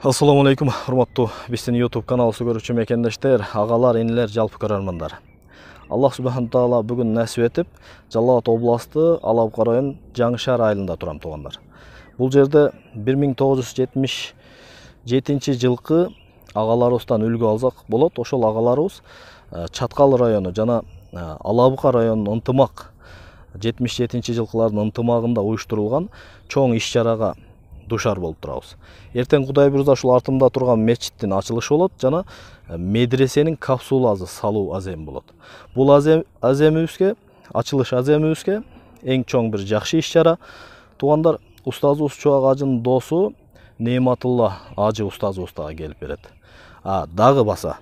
Assalamu alaikum, урматтуу биздин YouTube каналыбызды көрүүчү мекендештер, агалар, инилер, жалпы көрөрмандар. Аллах субхану таала бүгүн насип этип, Жалал Абад областы Алабука району Жаңы Шаар айылында турам туугандар. Бул жерде 1977 жылкы агаларыбыздан үлгү алсак болот. Ошол агаларыбыз Чаткал району жана Алабука районунун ынтымак 77 жылкылардын ынтымагында уюштурулган чоң иш-чарага душар болуп турабыз. Эртең Кудай буйрса ушул артымда турган мечиттин ачылышы болот жана медресенин капсуласы салуу азем болот. Бул аземибизге, ачылыш аземибизге эң чоң бир жакшы иш-чара. Туугандар, устазыбыз Чубак ажынын досу Нематулла ажы устазыбыз дагы келип берет. Дагы баса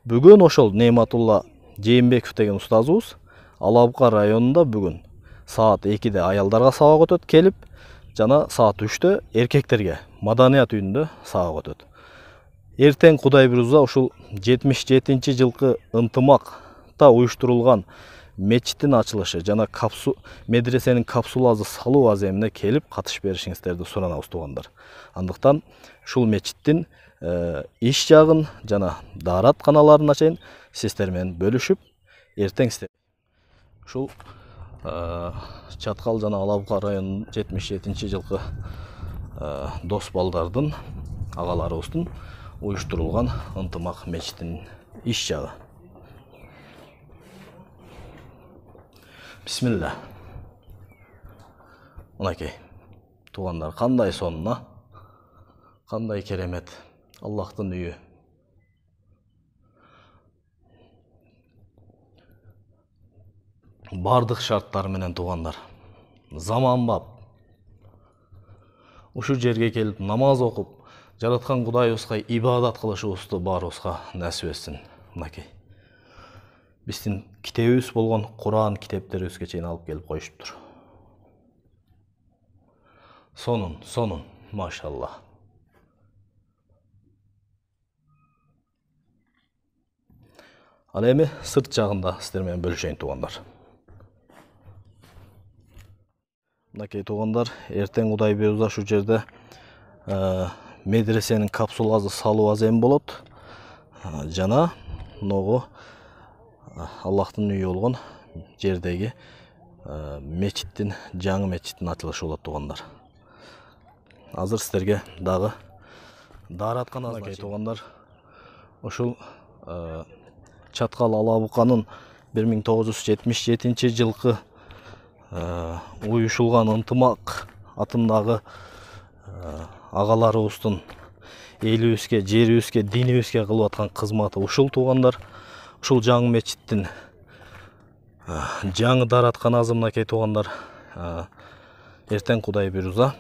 бүгүн ошол Нематулла Жээнбеков деген устазыбыз Алабука районунда бүгүн саат 2-де аялдарга сабак өтөт келип, жана саат 3-тө эркектерге маданият үйүндө сабак өтөт. Эртең Кудай буйрса ушул 77 жылкы ынтымакта уюштурулган мечиттин ачылышы жана медресенин капсуласы салуу аземине келип катышып беришиңиздерди суранабыз туугандар. Андыктан ушул мечиттин иш жагын жана дааратканаларына чейин сиздер менен бөлүшүп, эртең ушул Чаткал жана Алабука районунун 77 жылкы дос балдардын, агаларыбыздын уюштурулган ынтымак мечиттин иш жагы. Бисмилла. Мынакей, туугандар, кандай сонун, кандай керемет Аллахтын үйү. Бардык шарттар менен туугандар. Заманбап. Ушу жерге келип намаз окуп, жараткан Кудайыбызга ибадат кылышыбызды баарыбызга насип этсин. Мынакей. Биздин китебибиз болгон Куран китептерибизге чейин алып келип коюшуптур. Сонун, машалла. Ал эми сырт жагында сиздер менен бөлүшөйүн туугандар. Мынакей туугандар, эртең Кудай буйрса ушул жерде медресенин капсуласы салуу азем болот. Жана могу Аллахтын үйү болгон жердеги мечиттин, жаңы мечиттин ачылышы болот туугандар. Азыр сиздерге дагы дааратканасы мынакей туугандар. Ушул Чаткал Алабуканын 1977 жылкы уюшулган ынтымак атындагы агаларыбыздын элибизге, жерибизге, динибизге кылып аткан кызматы ушул туугандар. Ушул жаңы мечиттин жаңы дааратканасы мынакей туугандар. Эртең Кудай буйрса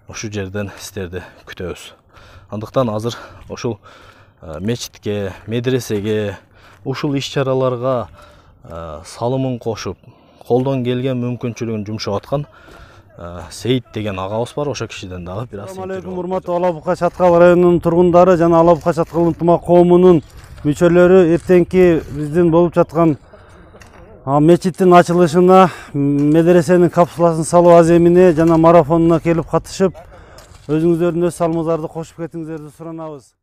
ушул жерден сиздерди күтөбүз. Андыктан азыр ушул мечитке, медресеге, ушул иш-чараларга салымын кошуп, колдон келген мүмкүнчүлүгүн жумшап аткан Сейит деген агабыз бар. Ошо кишиден дагы бир аз. Assalamu alaikum, урматтуу Алабука Чаткал районунун тургундары жана Алабука Чаткал ынтымак коомунун мүчөлөрү, эртеңки биздин болуп жаткан мечиттин ачылышына, медресенин капсуласын салуу аземине жана марафонуна келип катышып, өзүңүздөрдүн өз салымыңыздарды кошуп кетиңиздерди суранабыз.